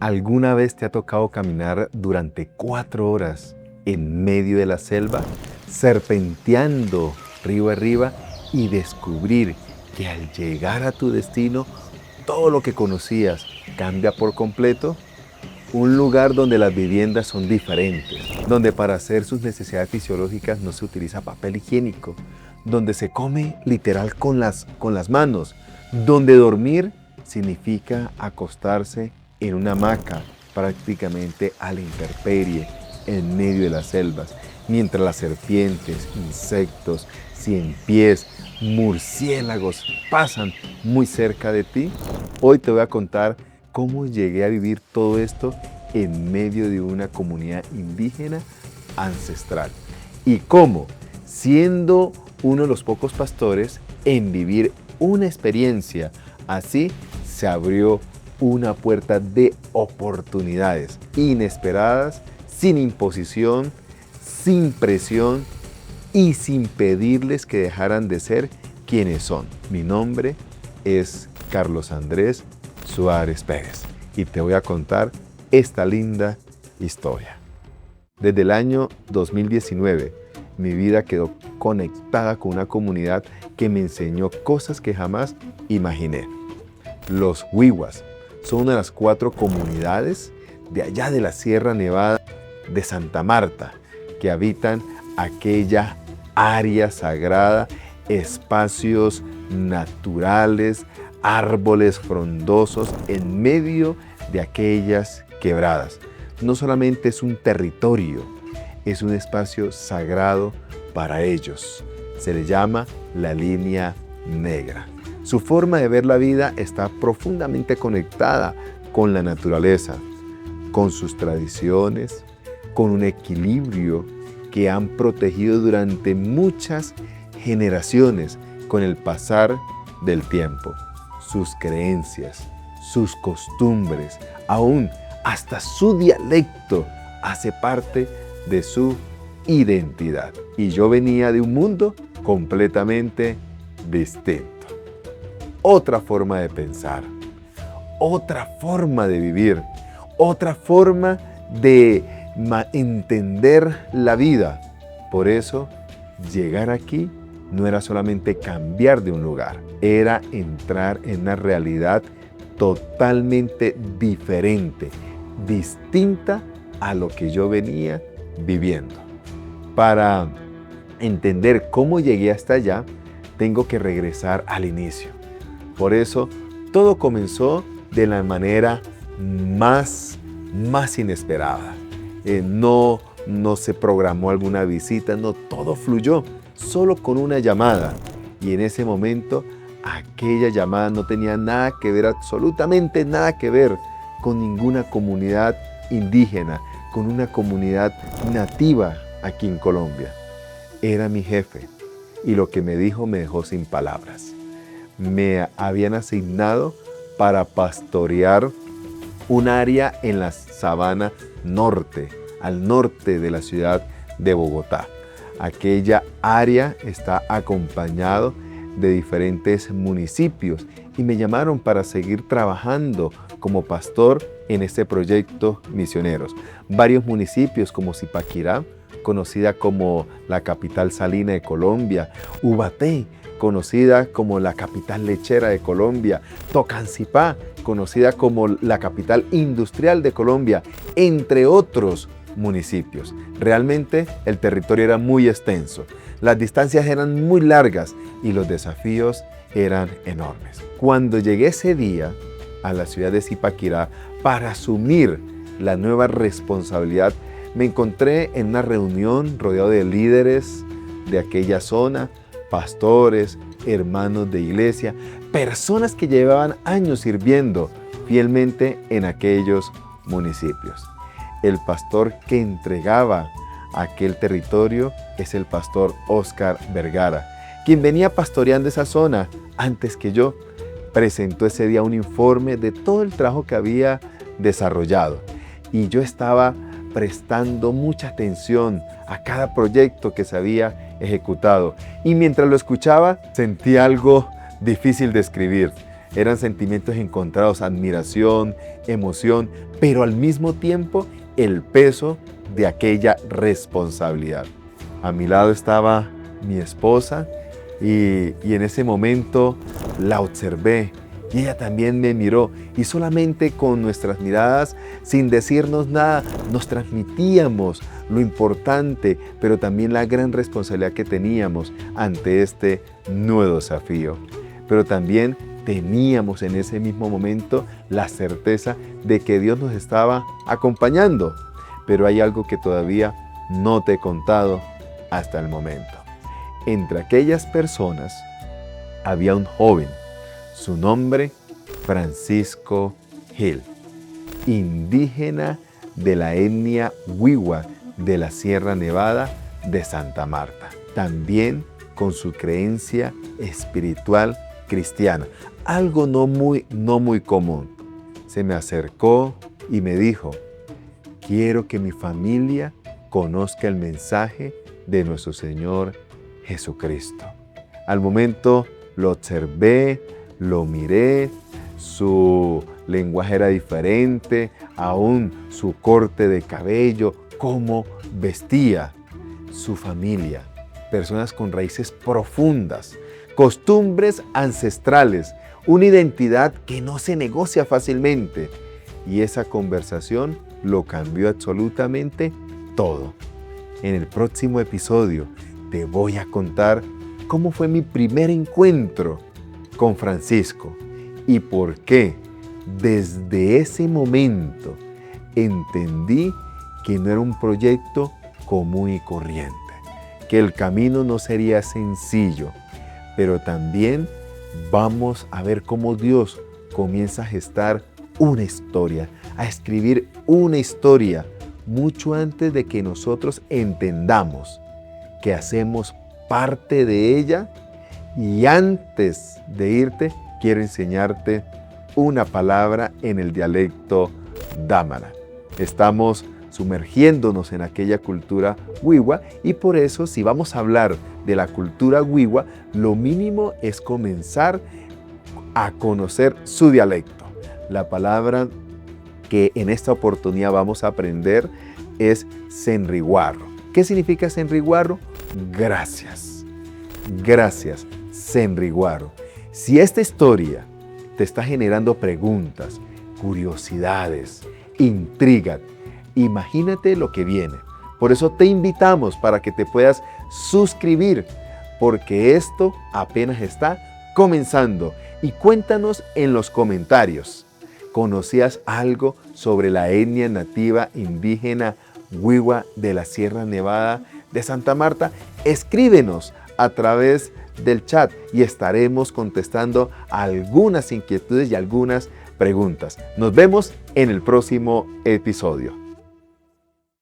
¿Alguna vez te ha tocado caminar durante 4 horas en medio de la selva, serpenteando río arriba y descubrir que al llegar a tu destino, todo lo que conocías cambia por completo? Un lugar donde las viviendas son diferentes, donde para hacer sus necesidades fisiológicas no se utiliza papel higiénico, donde se come literal con las manos, donde dormir significa acostarse en una hamaca prácticamente a la intemperie en medio de las selvas, mientras las serpientes, insectos, ciempiés, murciélagos pasan muy cerca de ti. Hoy te voy a contar cómo llegué a vivir todo esto en medio de una comunidad indígena ancestral y cómo, siendo uno de los pocos pastores en vivir una experiencia así, se abrió una puerta de oportunidades inesperadas, sin imposición, sin presión y sin pedirles que dejaran de ser quienes son. Mi nombre es Carlos Andrés Suárez Pérez y te voy a contar esta linda historia. Desde el año 2019, mi vida quedó conectada con una comunidad que me enseñó cosas que jamás imaginé. Los Wiwas son una de las 4 comunidades de allá de la Sierra Nevada de Santa Marta que habitan aquella área sagrada, espacios naturales, árboles frondosos en medio de aquellas quebradas. No solamente es un territorio, es un espacio sagrado para ellos. Se le llama la línea negra. Su forma de ver la vida está profundamente conectada con la naturaleza, con sus tradiciones, con un equilibrio que han protegido durante muchas generaciones con el pasar del tiempo. Sus creencias, sus costumbres, aún hasta su dialecto hace parte de su identidad. Y yo venía de un mundo completamente distinto. Otra forma de pensar, otra forma de vivir, otra forma de entender la vida. Por eso, llegar aquí no era solamente cambiar de un lugar, era entrar en una realidad totalmente diferente, distinta a lo que yo venía viviendo. Para entender cómo llegué hasta allá, tengo que regresar al inicio. Por eso, todo comenzó de la manera más inesperada. No se programó alguna visita, no, todo fluyó solo con una llamada. Y en ese momento, aquella llamada no tenía nada que ver, absolutamente nada que ver con ninguna comunidad indígena, con una comunidad nativa aquí en Colombia. Era mi jefe y lo que me dijo me dejó sin palabras. Me habían asignado para pastorear un área en la sabana norte, al norte de la ciudad de Bogotá. Aquella área está acompañado de diferentes municipios y me llamaron para seguir trabajando como pastor en este proyecto Misioneros. Varios municipios como Zipaquirá, conocida como la capital salina de Colombia, Ubaté, conocida como la capital lechera de Colombia, Tocancipá, conocida como la capital industrial de Colombia, entre otros municipios. Realmente el territorio era muy extenso, las distancias eran muy largas y los desafíos eran enormes. Cuando llegué ese día a la ciudad de Zipaquirá para asumir la nueva responsabilidad, me encontré en una reunión rodeado de líderes de aquella zona, pastores, hermanos de iglesia, personas que llevaban años sirviendo fielmente en aquellos municipios. El pastor que entregaba aquel territorio es el pastor Óscar Vergara, quien venía pastoreando esa zona antes que yo. Presentó ese día un informe de todo el trabajo que había desarrollado y yo estaba prestando mucha atención a cada proyecto que se había ejecutado. Y mientras lo escuchaba, sentí algo difícil de escribir. Eran sentimientos encontrados, admiración, emoción, pero al mismo tiempo el peso de aquella responsabilidad. A mi lado estaba mi esposa y en ese momento la observé y ella también me miró y solamente con nuestras miradas, sin decirnos nada, nos transmitíamos lo importante, pero también la gran responsabilidad que teníamos ante este nuevo desafío. Pero también teníamos en ese mismo momento la certeza de que Dios nos estaba acompañando. Pero hay algo que todavía no te he contado hasta el momento. Entre aquellas personas había un joven, su nombre Francisco Gil, indígena de la etnia Wiwa de la Sierra Nevada de Santa Marta, también con su creencia espiritual cristiana, algo no muy común. Se me acercó y me dijo: quiero que mi familia conozca el mensaje de nuestro Señor Jesucristo. Al momento lo observé, lo miré, su lenguaje era diferente, aún su corte de cabello, cómo vestía. Su familia, personas con raíces profundas, costumbres ancestrales, una identidad que no se negocia fácilmente. Y esa conversación lo cambió absolutamente todo. En el próximo episodio te voy a contar cómo fue mi primer encuentro con Francisco y por qué desde ese momento entendí que no era un proyecto común y corriente, que el camino no sería sencillo, pero también vamos a ver cómo Dios comienza a gestar una historia, a escribir una historia mucho antes de que nosotros entendamos que hacemos parte de ella. Y antes de irte, quiero enseñarte una palabra en el dialecto dámara. Estamos sumergiéndonos en aquella cultura wiwa y por eso, si vamos a hablar de la cultura wiwa, lo mínimo es comenzar a conocer su dialecto. La palabra que en esta oportunidad vamos a aprender es senriguarro. ¿Qué significa senriguarro? Gracias. Gracias, senriguarro. Si esta historia te está generando preguntas, curiosidades, intrigas, imagínate lo que viene. Por eso te invitamos para que te puedas suscribir, porque esto apenas está comenzando. Y cuéntanos en los comentarios, ¿conocías algo sobre la etnia nativa indígena Wiwa de la Sierra Nevada de Santa Marta? Escríbenos a través del chat y estaremos contestando algunas inquietudes y algunas preguntas. Nos vemos en el próximo episodio.